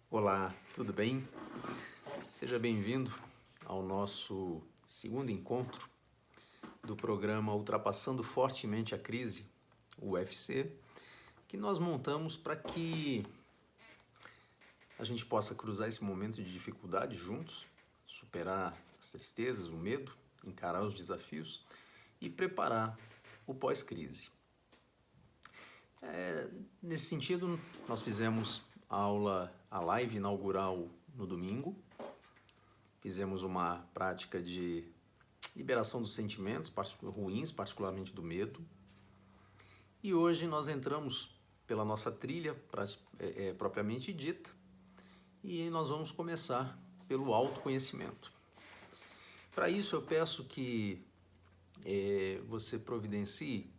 Olá, tudo bem? Seja bem-vindo ao nosso segundo encontro do programa Ultrapassando Fortemente a Crise, o UFC, que nós montamos para que a gente possa cruzar esse momento de dificuldade juntos, superar as tristezas, o medo, encarar os desafios e preparar o pós-crise. Nesse sentido, nós fizemos a live inaugural no domingo. Fizemos uma prática de liberação dos sentimentos ruins, particularmente do medo. E hoje nós entramos pela nossa trilha propriamente dita e nós vamos começar pelo autoconhecimento. Para isso eu peço que você providencie,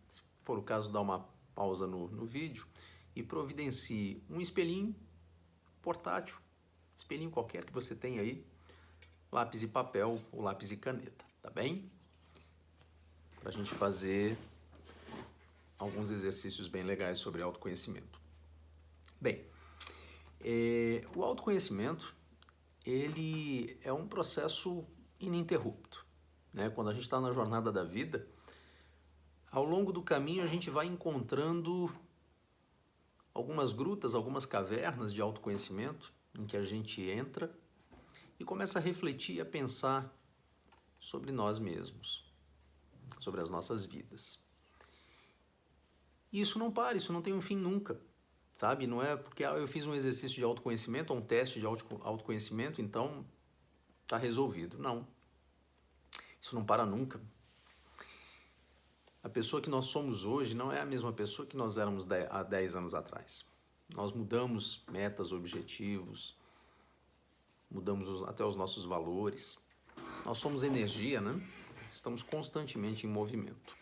se for o caso, dá uma pausa no vídeo e providencie um espelhinho portátil, espelhinho qualquer que você tenha aí, lápis e papel ou lápis e caneta, tá bem? Para a gente fazer alguns exercícios bem legais sobre autoconhecimento. Bem, o autoconhecimento, ele é um processo ininterrupto, né? Quando a gente está na jornada da vida, ao longo do caminho a gente vai encontrando algumas grutas, algumas cavernas de autoconhecimento em que a gente entra e começa a refletir e a pensar sobre nós mesmos, sobre as nossas vidas. E isso não para, isso não tem um fim nunca, sabe? Não é porque eu fiz um exercício de autoconhecimento ou um teste de autoconhecimento, então está resolvido. Não, isso não para nunca. A pessoa que nós somos hoje não é a mesma pessoa que nós éramos há 10 anos atrás. Nós mudamos metas, objetivos, mudamos até os nossos valores. Nós somos energia, né? Estamos constantemente em movimento.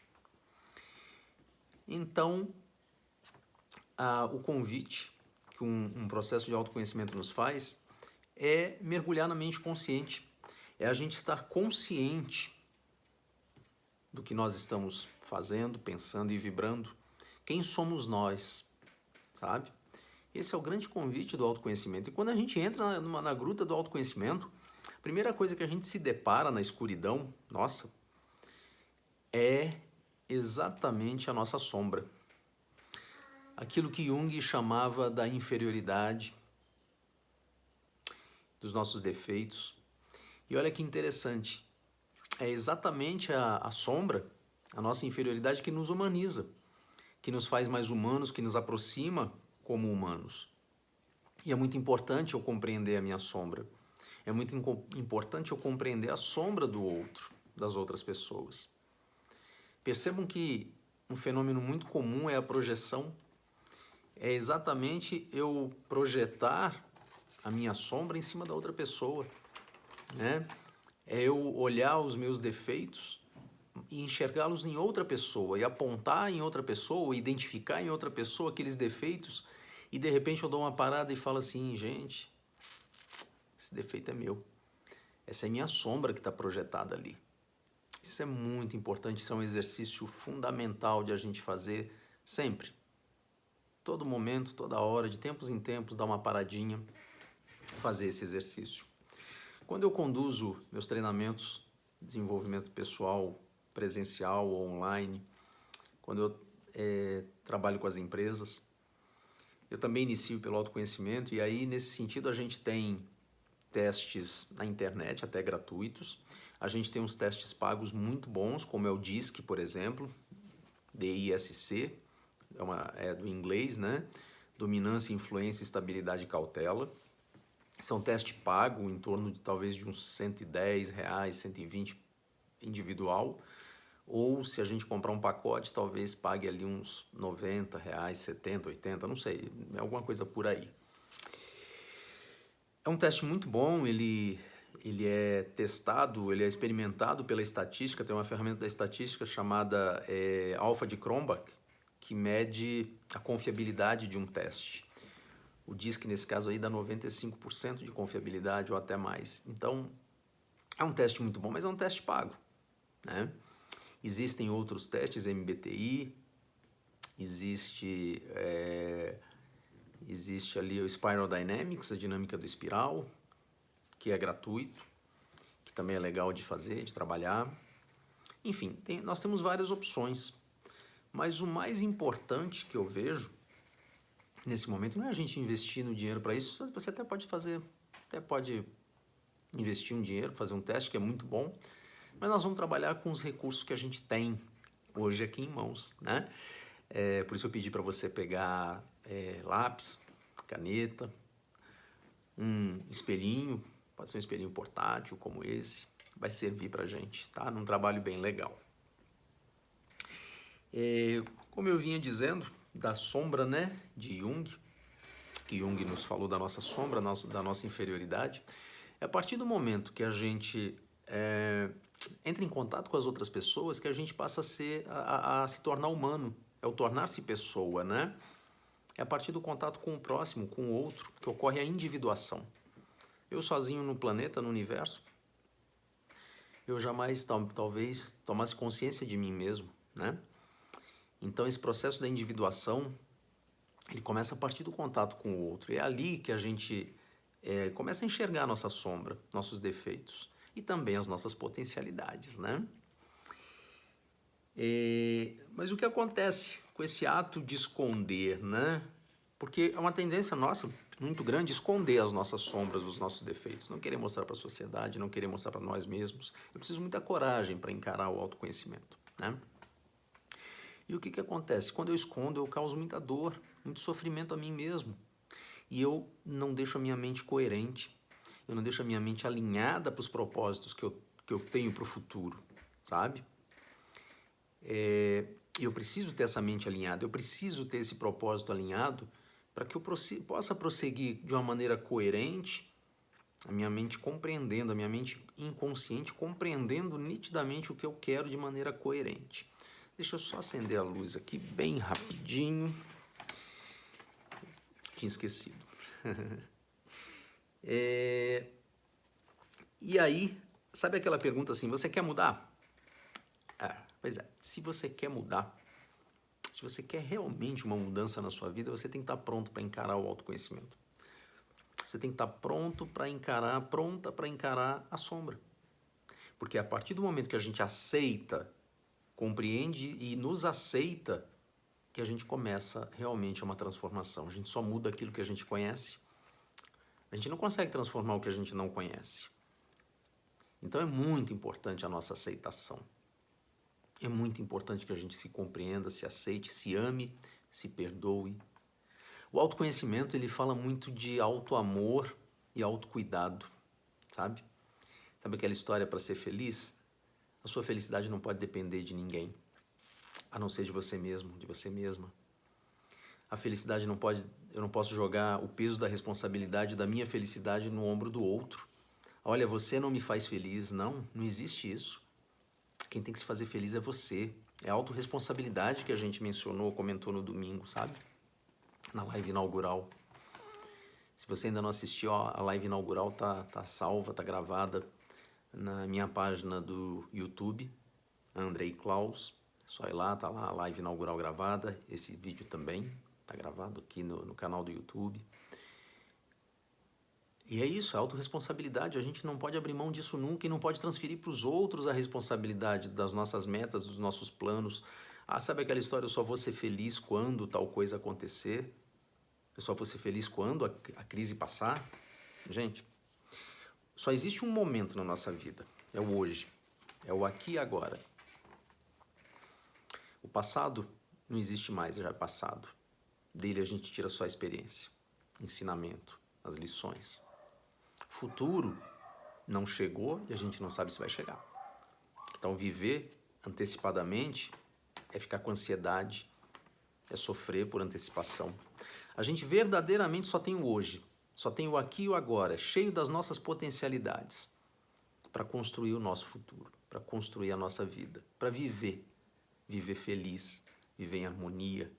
Então, o convite que um processo de autoconhecimento nos faz é mergulhar na mente consciente. É a gente estar consciente do que nós estamos fazendo, pensando e vibrando. Quem somos nós, sabe? Esse é o grande convite do autoconhecimento. E quando a gente entra na gruta do autoconhecimento, a primeira coisa que a gente se depara na escuridão, nossa, é exatamente a nossa sombra. Aquilo que Jung chamava da inferioridade, dos nossos defeitos. E olha que interessante, é exatamente a sombra, a nossa inferioridade, que nos humaniza, que nos faz mais humanos, que nos aproxima como humanos. E é muito importante eu compreender a minha sombra. É muito importante eu compreender a sombra do outro, das outras pessoas. Percebam que um fenômeno muito comum é a projeção. É exatamente eu projetar a minha sombra em cima da outra pessoa, né? É eu olhar os meus defeitos e enxergá-los em outra pessoa e apontar em outra pessoa, identificar em outra pessoa aqueles defeitos e de repente eu dou uma parada e falo assim, gente, esse defeito é meu. Essa é minha sombra que está projetada ali. Isso é muito importante, isso é um exercício fundamental de a gente fazer sempre. Todo momento, toda hora, de tempos em tempos, dar uma paradinha, fazer esse exercício. Quando eu conduzo meus treinamentos de desenvolvimento pessoal, presencial ou online, quando eu trabalho com as empresas, eu também inicio pelo autoconhecimento e aí, nesse sentido, a gente tem testes na internet, até gratuitos. A gente tem uns testes pagos muito bons, como é o DISC, por exemplo, DISC, é do inglês, né? Dominância, Influência, Estabilidade e Cautela. Esse é um teste pago em torno de talvez de uns R$110, 120 individual. Ou se a gente comprar um pacote, talvez pague ali uns R$90, 70, 80, não sei, é alguma coisa por aí. É um teste muito bom, ele é testado, ele é experimentado pela estatística, tem uma ferramenta da estatística chamada Alpha de Cronbach, que mede a confiabilidade de um teste. O DISC, nesse caso aí, dá 95% de confiabilidade ou até mais. Então, é um teste muito bom, mas é um teste pago, né? Existem outros testes, MBTI, existe existe ali o Spiral Dynamics, a dinâmica do espiral, que é gratuito, que também é legal de fazer, de trabalhar. Enfim, nós temos várias opções, mas o mais importante que eu vejo nesse momento não é a gente investir no dinheiro para isso. Você até pode fazer, até pode investir um dinheiro, fazer um teste, que é muito bom, mas nós vamos trabalhar com os recursos que a gente tem hoje aqui em mãos, né? Por isso eu pedi para você pegar lápis, caneta, um espelhinho, pode ser um espelhinho portátil como esse, vai servir para a gente, tá? Num trabalho bem legal. Como eu vinha dizendo, da sombra, né, de Jung, que Jung nos falou da nossa sombra, da nossa inferioridade, é a partir do momento que a gente entra em contato com as outras pessoas que a gente passa a se tornar humano, é o tornar-se pessoa, né? É a partir do contato com o próximo, com o outro, que ocorre a individuação. Eu sozinho no planeta, no universo, eu jamais talvez tomasse consciência de mim mesmo, né? Então esse processo da individuação, ele começa a partir do contato com o outro. É ali que a gente começa a enxergar a nossa sombra, nossos defeitos e também as nossas potencialidades, né? Mas o que acontece com esse ato de esconder, né? Porque é uma tendência nossa muito grande esconder as nossas sombras, os nossos defeitos. Não querer mostrar para a sociedade, não querer mostrar para nós mesmos. Eu preciso muita coragem para encarar o autoconhecimento, né? E o que acontece? Quando eu escondo, eu causo muita dor, muito sofrimento a mim mesmo. E eu não deixo a minha mente coerente, eu não deixo a minha mente alinhada para os propósitos que eu tenho para o futuro, sabe? Eu preciso ter essa mente alinhada, eu preciso ter esse propósito alinhado para que eu possa prosseguir de uma maneira coerente, a minha mente compreendendo, a minha mente inconsciente compreendendo nitidamente o que eu quero de maneira coerente. Deixa eu só acender a luz aqui bem rapidinho. Tinha esquecido. E aí, sabe aquela pergunta assim, você quer mudar? Pois é, se você quer mudar, se você quer realmente uma mudança na sua vida, você tem que estar pronto para encarar o autoconhecimento. Você tem que estar pronta para encarar a sombra. Porque a partir do momento que a gente aceita, compreende e nos aceita, que a gente começa realmente uma transformação. A gente só muda aquilo que a gente conhece. A gente não consegue transformar o que a gente não conhece. Então é muito importante a nossa aceitação. É muito importante que a gente se compreenda, se aceite, se ame, se perdoe. O autoconhecimento, ele fala muito de autoamor e autocuidado, sabe? Sabe aquela história para ser feliz? A sua felicidade não pode depender de ninguém, a não ser de você mesmo, de você mesma. A felicidade não pode, eu não posso jogar o peso da responsabilidade da minha felicidade no ombro do outro. Olha, você não me faz feliz. Não, não existe isso. Quem tem que se fazer feliz é você. É a autorresponsabilidade que a gente mencionou, comentou no domingo, sabe? Na live inaugural. Se você ainda não assistiu, a live inaugural tá salva, tá gravada na minha página do YouTube, Andrei Klaus. Só ir lá, tá lá a live inaugural gravada. Esse vídeo também tá gravado aqui no canal do YouTube. E é isso, a autorresponsabilidade, a gente não pode abrir mão disso nunca e não pode transferir para os outros a responsabilidade das nossas metas, dos nossos planos. Sabe aquela história, eu só vou ser feliz quando tal coisa acontecer? Eu só vou ser feliz quando a crise passar? Gente, só existe um momento na nossa vida, é o hoje, é o aqui e agora. O passado não existe mais, já é passado. Dele a gente tira só a experiência, ensinamento, as lições. Futuro não chegou e a gente não sabe se vai chegar. Então viver antecipadamente é ficar com ansiedade, é sofrer por antecipação. A gente verdadeiramente só tem o hoje, só tem o aqui e o agora, cheio das nossas potencialidades para construir o nosso futuro, para construir a nossa vida, para viver feliz, viver em harmonia,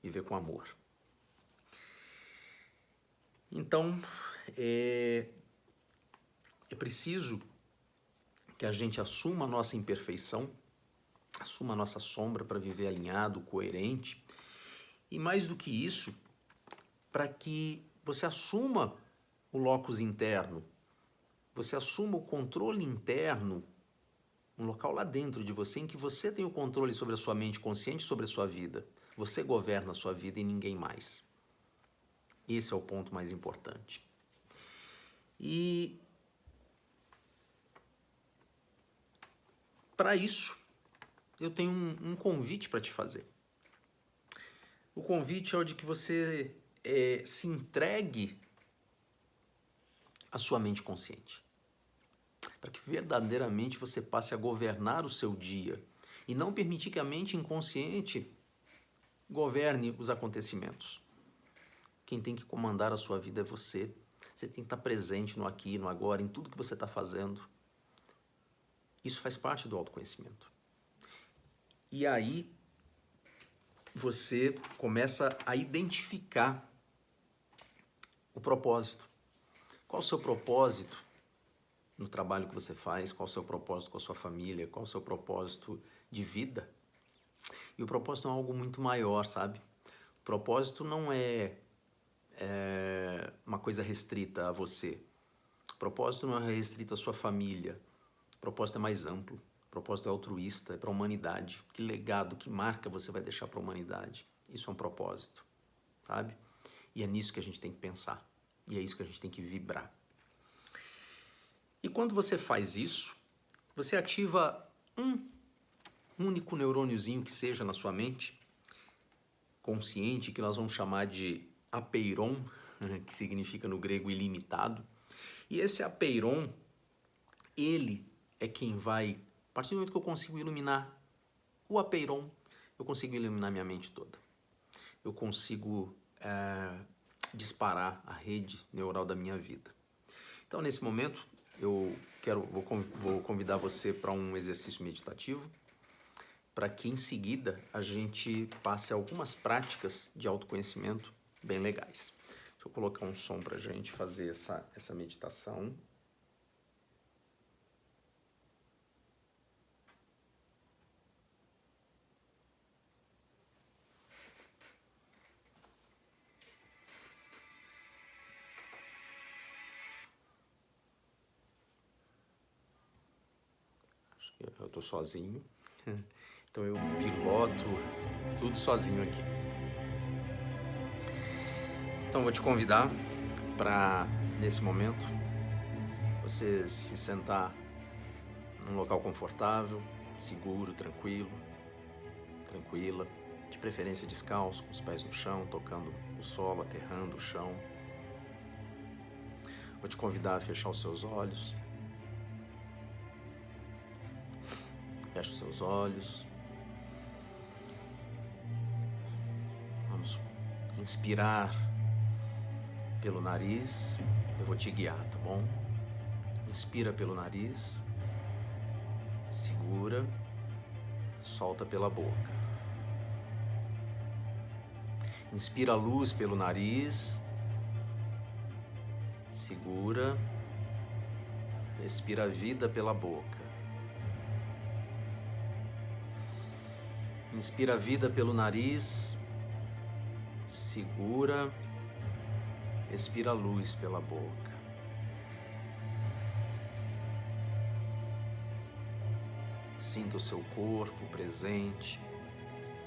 viver com amor. Então, é preciso que a gente assuma a nossa imperfeição, assuma a nossa sombra para viver alinhado, coerente. E mais do que isso, para que você assuma o locus interno, você assuma o controle interno, um local lá dentro de você em que você tem o controle sobre a sua mente consciente, sobre a sua vida. Você governa a sua vida e ninguém mais. Esse é o ponto mais importante. E para isso, eu tenho um convite para te fazer. O convite é o de que você se entregue à sua mente consciente, para que verdadeiramente você passe a governar o seu dia e não permitir que a mente inconsciente governe os acontecimentos. Quem tem que comandar a sua vida é você. Você tem que estar presente no aqui, no agora, em tudo que você está fazendo. Isso faz parte do autoconhecimento. E aí você começa a identificar o propósito. Qual o seu propósito no trabalho que você faz? Qual o seu propósito com a sua família? Qual o seu propósito de vida? E o propósito é algo muito maior, sabe? O propósito não é uma coisa restrita a você. O propósito não é restrito à sua família. O propósito é mais amplo. O propósito é altruísta, é para a humanidade. Que legado, que marca você vai deixar para a humanidade? Isso é um propósito, sabe? E é nisso que a gente tem que pensar. E é isso que a gente tem que vibrar. E quando você faz isso, você ativa um único neurôniozinho que seja na sua mente, consciente, que nós vamos chamar de apeiron, que significa no grego ilimitado. E esse apeiron, ele é quem vai, a partir do momento que eu consigo iluminar o apeiron, eu consigo iluminar minha mente toda. Eu consigo disparar a rede neural da minha vida. Então, nesse momento, vou convidar você para um exercício meditativo, para que em seguida a gente passe algumas práticas de autoconhecimento bem legais. Deixa eu colocar um som para a gente fazer essa meditação. Eu estou sozinho, então eu piloto tudo sozinho aqui. Então vou te convidar para, nesse momento, você se sentar num local confortável, seguro, tranquilo, tranquila, de preferência descalço, com os pés no chão, tocando o solo, aterrando o chão. Vou te convidar a fechar os seus olhos. Feche os seus olhos. Vamos inspirar pelo nariz. Eu vou te guiar, tá bom? Inspira pelo nariz. Segura. Solta pela boca. Inspira a luz pelo nariz. Segura. Expira a vida pela boca. Inspira a vida pelo nariz, segura, expira a luz pela boca. Sinta o seu corpo presente,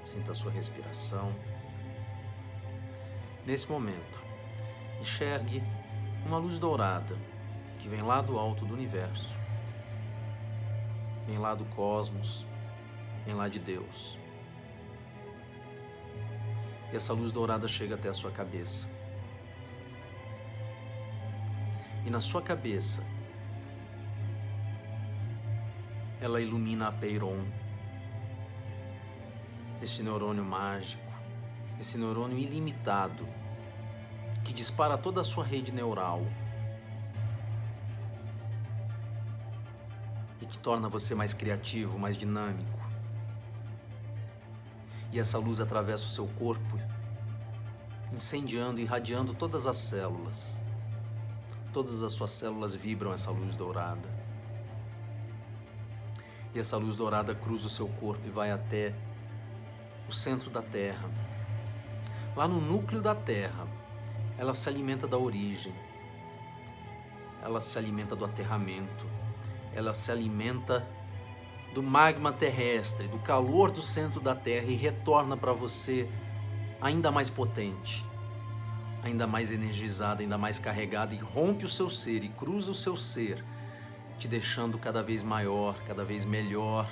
sinta a sua respiração. Nesse momento, enxergue uma luz dourada que vem lá do alto do universo, vem lá do cosmos, vem lá de Deus. E essa luz dourada chega até a sua cabeça. E na sua cabeça, ela ilumina a Peiron, esse neurônio mágico, esse neurônio ilimitado, que dispara toda a sua rede neural e que torna você mais criativo, mais dinâmico. E essa luz atravessa o seu corpo, incendiando, irradiando todas as células. Todas as suas células vibram essa luz dourada. E essa luz dourada cruza o seu corpo e vai até o centro da Terra. Lá no núcleo da Terra ela se alimenta da origem, ela se alimenta do aterramento, ela se alimenta do magma terrestre, do calor do centro da Terra e retorna para você ainda mais potente, ainda mais energizada, ainda mais carregada e rompe o seu ser e cruza o seu ser, te deixando cada vez maior, cada vez melhor,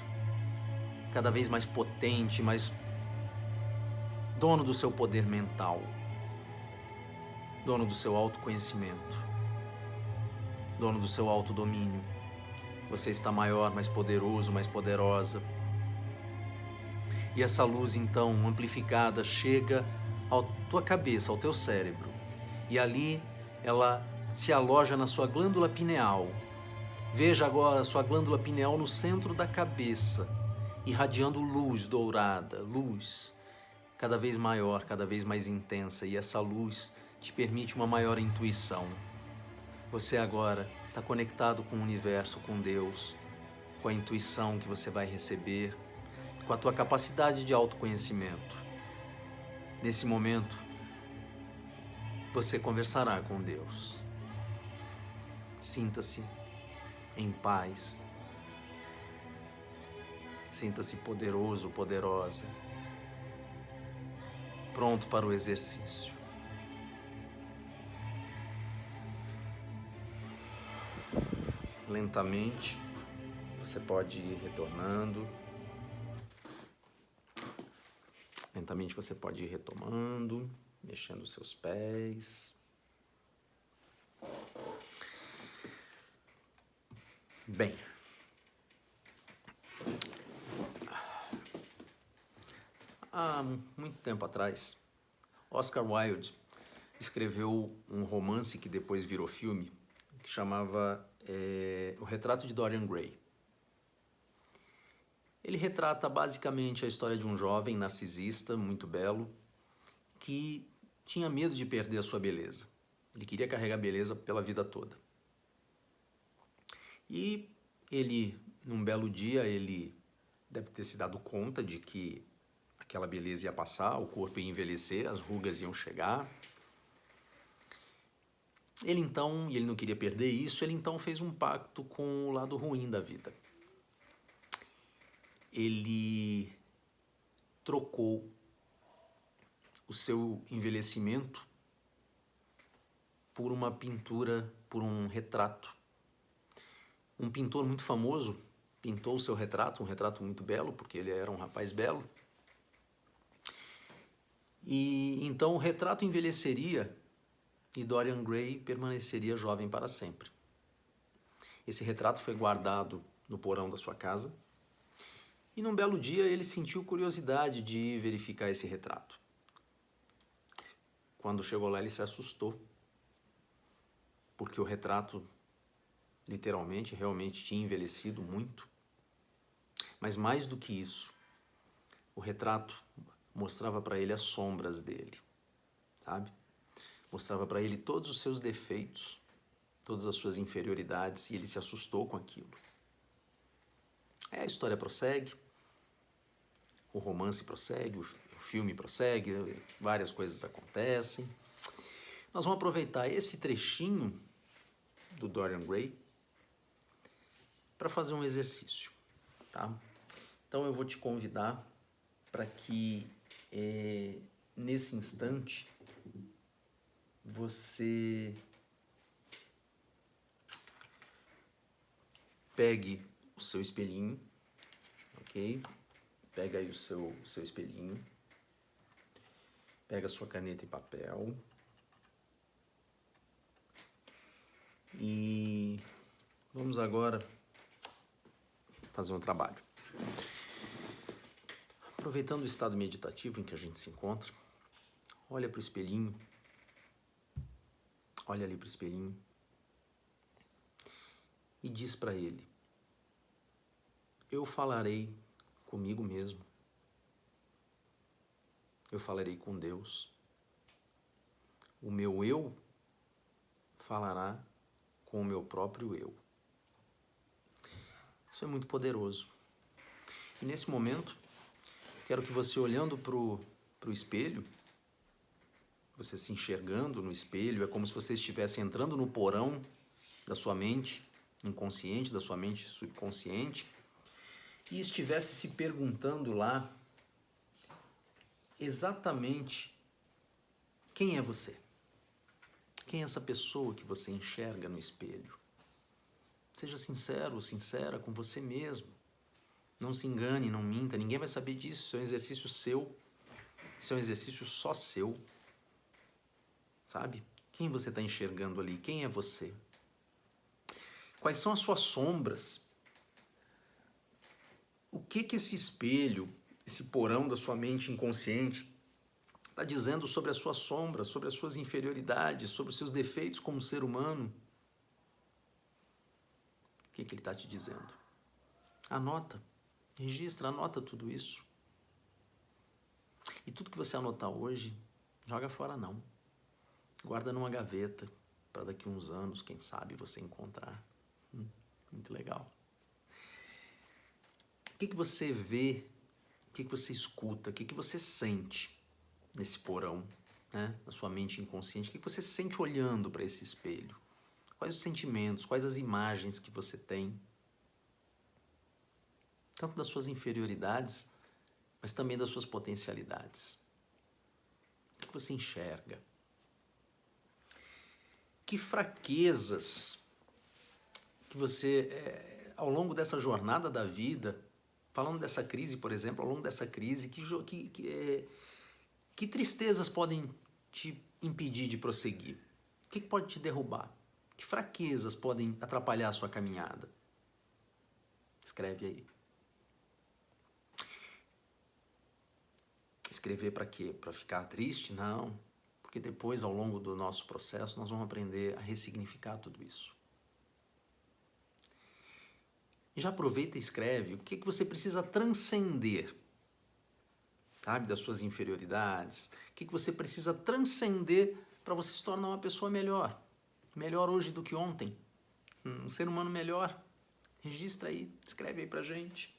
cada vez mais potente, mais dono do seu poder mental, dono do seu autoconhecimento, dono do seu autodomínio. Você está maior, mais poderoso, mais poderosa. E essa luz, então, amplificada, chega à tua cabeça, ao teu cérebro. E ali ela se aloja na sua glândula pineal. Veja agora a sua glândula pineal no centro da cabeça, irradiando luz dourada, luz cada vez maior, cada vez mais intensa. E essa luz te permite uma maior intuição. Você agora está conectado com o universo, com Deus, com a intuição que você vai receber, com a tua capacidade de autoconhecimento. Nesse momento, você conversará com Deus. Sinta-se em paz. Sinta-se poderoso, poderosa. Pronto para o exercício. Lentamente, você pode ir retornando. Lentamente você pode ir retomando, mexendo os seus pés. Bem. Há muito tempo atrás, Oscar Wilde escreveu um romance que depois virou filme, que chamava O Retrato de Dorian Gray. Ele retrata basicamente a história de um jovem narcisista, muito belo, que tinha medo de perder a sua beleza. Ele queria carregar a beleza pela vida toda. E ele, num belo dia, ele deve ter se dado conta de que aquela beleza ia passar, o corpo ia envelhecer, as rugas iam chegar. Ele então, e ele não queria perder isso, ele então fez um pacto com o lado ruim da vida. Ele trocou o seu envelhecimento por uma pintura, por um retrato. Um pintor muito famoso pintou o seu retrato, um retrato muito belo, porque ele era um rapaz belo. E então o retrato envelheceria e Dorian Gray permaneceria jovem para sempre. Esse retrato foi guardado no porão da sua casa. E num belo dia ele sentiu curiosidade de verificar esse retrato. Quando chegou lá ele se assustou, porque o retrato literalmente, realmente tinha envelhecido muito. Mas mais do que isso, o retrato mostrava para ele as sombras dele, sabe? Mostrava para ele todos os seus defeitos, todas as suas inferioridades, e ele se assustou com aquilo. A história prossegue. O romance prossegue, o filme prossegue, várias coisas acontecem. Nós vamos aproveitar esse trechinho do Dorian Gray para fazer um exercício, tá? Então eu vou te convidar para que nesse instante você pegue o seu espelhinho, ok? Pega aí o seu espelhinho, pega a sua caneta e papel e vamos agora fazer um trabalho. Aproveitando o estado meditativo em que a gente se encontra, olha para o espelhinho, olha ali para o espelhinho e diz para ele: eu falarei comigo mesmo. Eu falarei com Deus. O meu eu falará com o meu próprio eu. Isso é muito poderoso. E nesse momento, quero que você, olhando para o espelho, você se enxergando no espelho, é como se você estivesse entrando no porão da sua mente inconsciente, da sua mente subconsciente, e estivesse se perguntando lá exatamente quem é você. Quem é essa pessoa que você enxerga no espelho? Seja sincero ou sincera com você mesmo. Não se engane, não minta, ninguém vai saber disso. Isso é um exercício seu. Isso é um exercício só seu. Sabe? Quem você está enxergando ali? Quem é você? Quais são as suas sombras? O que esse espelho, esse porão da sua mente inconsciente está dizendo sobre as suas sombras, sobre as suas inferioridades, sobre os seus defeitos como ser humano? O que ele está te dizendo? Anota, registra, anota tudo isso. E tudo que você anotar hoje, joga fora não. Guarda numa gaveta, para daqui a uns anos, quem sabe, você encontrar. Muito legal. O que você vê, o que você escuta, o que você sente nesse porão, né? Na sua mente inconsciente? O que você sente olhando para esse espelho? Quais os sentimentos, quais as imagens que você tem? Tanto das suas inferioridades, mas também das suas potencialidades. O que você enxerga? Que fraquezas que você, ao longo dessa jornada da vida, falando dessa crise, por exemplo, ao longo dessa crise, que tristezas podem te impedir de prosseguir? O que pode te derrubar? Que fraquezas podem atrapalhar a sua caminhada? Escreve aí. Escrever para quê? Para ficar triste? Não. Porque depois, ao longo do nosso processo, nós vamos aprender a ressignificar tudo isso. E já aproveita e escreve o que você precisa transcender, sabe, das suas inferioridades. O que você precisa transcender para você se tornar uma pessoa melhor. Melhor hoje do que ontem. Um ser humano melhor. Registra aí, escreve aí pra gente.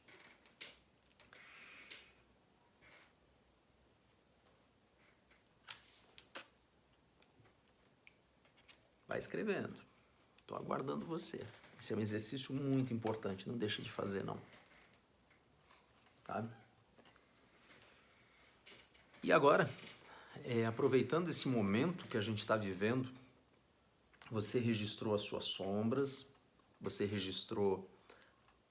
Vai escrevendo. Estou aguardando você. Esse é um exercício muito importante, não deixa de fazer não. Sabe? E agora, aproveitando esse momento que a gente está vivendo, você registrou as suas sombras, você registrou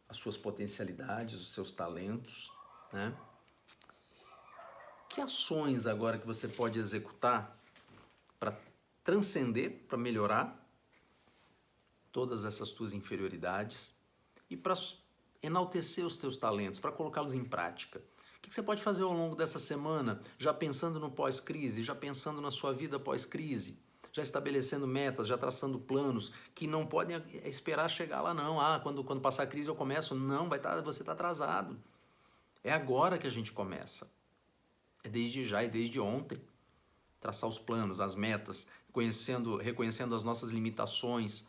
as suas potencialidades, os seus talentos, né? Que ações agora que você pode executar para transcender, para melhorar todas essas tuas inferioridades e para enaltecer os teus talentos, para colocá-los em prática? O que você pode fazer ao longo dessa semana, já pensando no pós-crise, já pensando na sua vida pós-crise, já estabelecendo metas, já traçando planos que não podem esperar chegar lá não. Quando passar a crise eu começo. Não, você está atrasado. É agora que a gente começa. É desde já e desde ontem. Traçar os planos, as metas, reconhecendo as nossas limitações,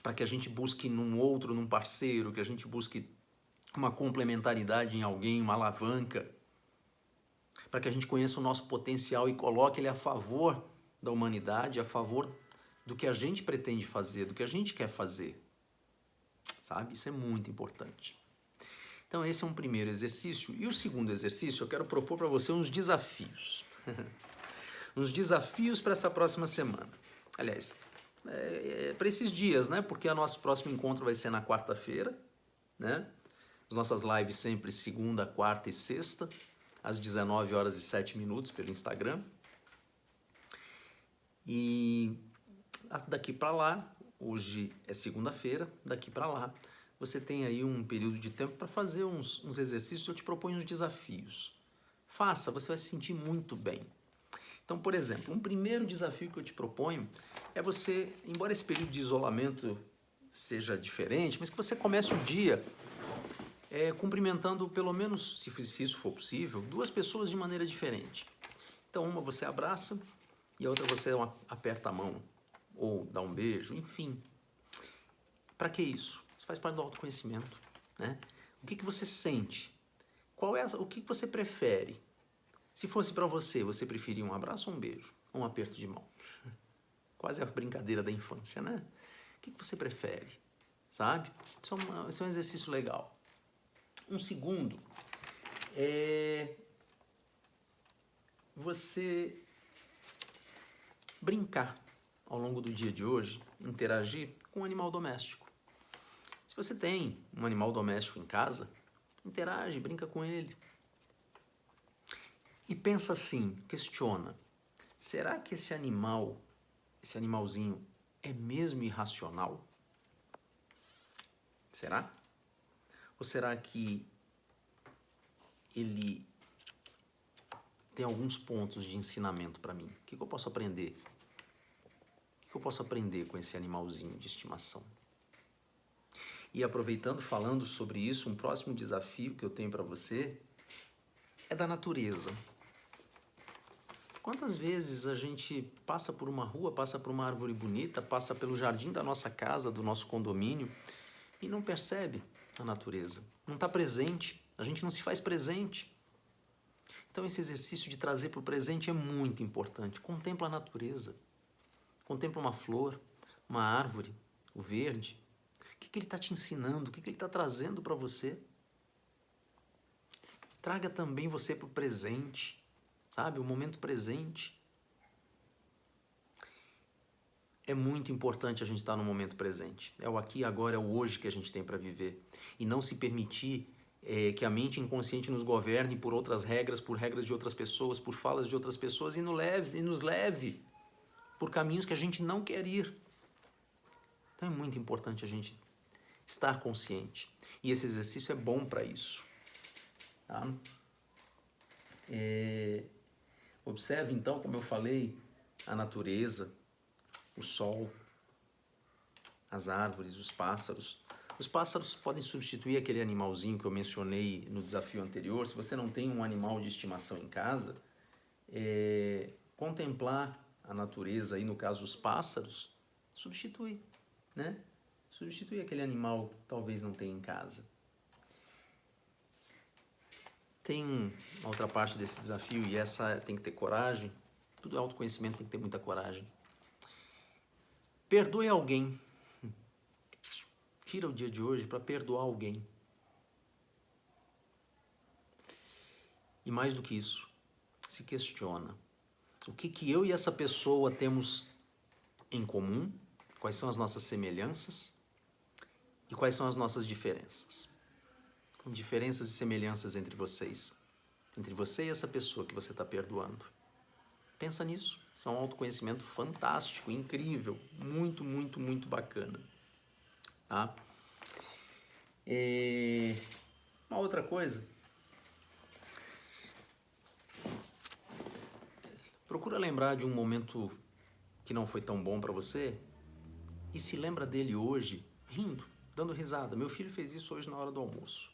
para que a gente busque num outro, num parceiro, que a gente busque uma complementaridade em alguém, uma alavanca, para que a gente conheça o nosso potencial e coloque ele a favor da humanidade, a favor do que a gente pretende fazer, do que a gente quer fazer. Sabe? Isso é muito importante. Então esse é um primeiro exercício. E o segundo exercício, eu quero propor para você uns desafios. Uns desafios para essa próxima semana. Aliás, para esses dias, né? Porque o nosso próximo encontro vai ser na quarta-feira, né? As nossas lives sempre segunda, quarta e sexta, às 19h07 pelo Instagram. E daqui para lá, hoje é segunda-feira, daqui para lá, você tem aí um período de tempo para fazer uns exercícios. Eu te proponho uns desafios. Faça, você vai se sentir muito bem. Então, por exemplo, um primeiro desafio que eu te proponho é você, embora esse período de isolamento seja diferente, mas que você comece o dia cumprimentando pelo menos, se isso for possível, 2 pessoas de maneira diferente. Então, uma você abraça e a outra você aperta a mão ou dá um beijo, enfim. Para que isso? Isso faz parte do autoconhecimento, né? O que você sente? O que você prefere? Se fosse para você, você preferia um abraço ou um beijo? Ou um aperto de mão? Quase a brincadeira da infância, né? O que você prefere? Sabe? Isso é um exercício legal. Um segundo é você brincar ao longo do dia de hoje, interagir com um animal doméstico. Se você tem um animal doméstico em casa, interage, brinca com ele. E pensa assim, questiona, será que esse animalzinho é mesmo irracional? Será? Ou será que ele tem alguns pontos de ensinamento para mim? O que eu posso aprender? O que eu posso aprender com esse animalzinho de estimação? E aproveitando, falando sobre isso, um próximo desafio que eu tenho para você é da natureza. Quantas vezes a gente passa por uma rua, passa por uma árvore bonita, passa pelo jardim da nossa casa, do nosso condomínio e não percebe a natureza? Não está presente, a gente não se faz presente. Então esse exercício de trazer para o presente é muito importante. Contempla a natureza, contempla uma flor, uma árvore, o verde. O que ele está te ensinando? O que ele está trazendo para você? Traga também você para o presente, sabe? O momento presente. É muito importante a gente estar no momento presente. É o aqui e agora, é o hoje que a gente tem para viver. E não se permitir que a mente inconsciente nos governe por outras regras, por regras de outras pessoas, por falas de outras pessoas e nos leve por caminhos que a gente não quer ir. Então é muito importante a gente estar consciente. E esse exercício é bom para isso. Tá? Observe então, como eu falei, a natureza, o sol, as árvores, os pássaros. Os pássaros podem substituir aquele animalzinho que eu mencionei no desafio anterior. Se você não tem um animal de estimação em casa, contemplar a natureza, aí no caso os pássaros, substitui, né? Substitui aquele animal que talvez não tenha em casa. Tem uma outra parte desse desafio e essa tem que ter coragem. Tudo é autoconhecimento, tem que ter muita coragem. Perdoe alguém. Tira o dia de hoje para perdoar alguém. E mais do que isso, se questiona. O que eu e essa pessoa temos em comum? Quais são as nossas semelhanças? E quais são as nossas diferenças? Então, diferenças e semelhanças entre vocês. Entre você e essa pessoa que você está perdoando. Pensa nisso. Isso é um autoconhecimento fantástico, incrível. Muito, muito, muito bacana. Tá? Uma outra coisa. Procura lembrar de um momento que não foi tão bom para você e se lembra dele hoje rindo, dando risada. Meu filho fez isso hoje na hora do almoço.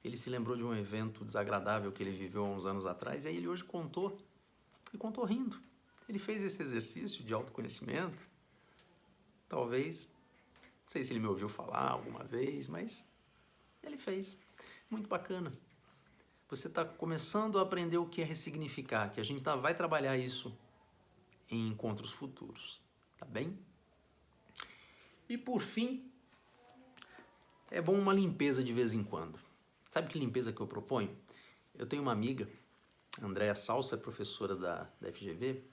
Ele se lembrou de um evento desagradável que ele viveu há uns anos atrás e aí ele hoje contou. E contou rindo. Ele fez esse exercício de autoconhecimento. Talvez, não sei se ele me ouviu falar alguma vez, mas ele fez. Muito bacana. Você está começando a aprender o que é ressignificar, que a gente vai trabalhar isso em encontros futuros, tá bem? E por fim, é bom uma limpeza de vez em quando. Sabe que limpeza que eu proponho? Eu tenho uma amiga, Andréa Salsa, professora da FGV,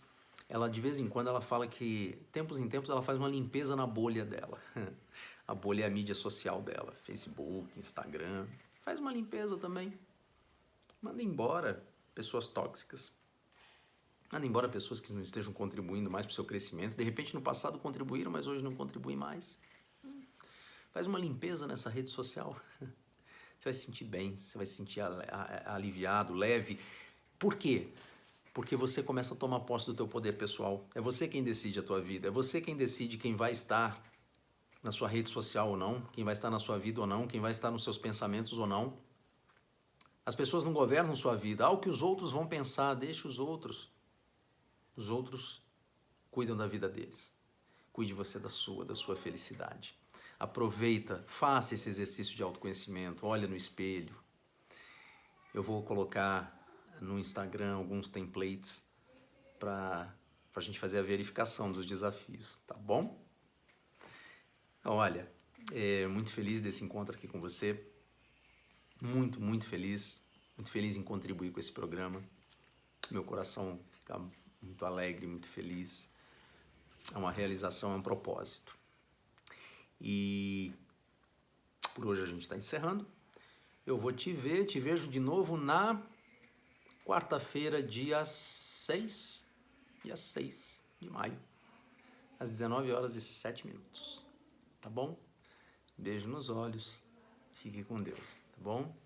ela de vez em quando ela fala que, tempos em tempos, ela faz uma limpeza na bolha dela. A bolha é a mídia social dela, Facebook, Instagram, faz uma limpeza também. Manda embora pessoas tóxicas. Manda embora pessoas que não estejam contribuindo mais para o seu crescimento. De repente, no passado contribuíram, mas hoje não contribuem mais. Faz uma limpeza nessa rede social. Você vai se sentir bem, você vai se sentir aliviado, leve. Por quê? Porque você começa a tomar posse do teu poder pessoal. É você quem decide a tua vida. É você quem decide quem vai estar na sua rede social ou não, quem vai estar na sua vida ou não, quem vai estar nos seus pensamentos ou não. As pessoas não governam sua vida. O que os outros vão pensar, deixa os outros. Os outros cuidam da vida deles. Cuide você da sua felicidade. Aproveita, faça esse exercício de autoconhecimento, olha no espelho. Eu vou colocar no Instagram alguns templates para a gente fazer a verificação dos desafios, tá bom? Olha, muito feliz desse encontro aqui com você, muito feliz em contribuir com esse programa. Meu coração fica muito alegre, muito feliz. É uma realização, é um propósito. E por hoje a gente está encerrando. Eu vou te vejo de novo na quarta-feira, dia 6 de maio, às 19h07. Tá bom? Beijo nos olhos. Fique com Deus, tá bom?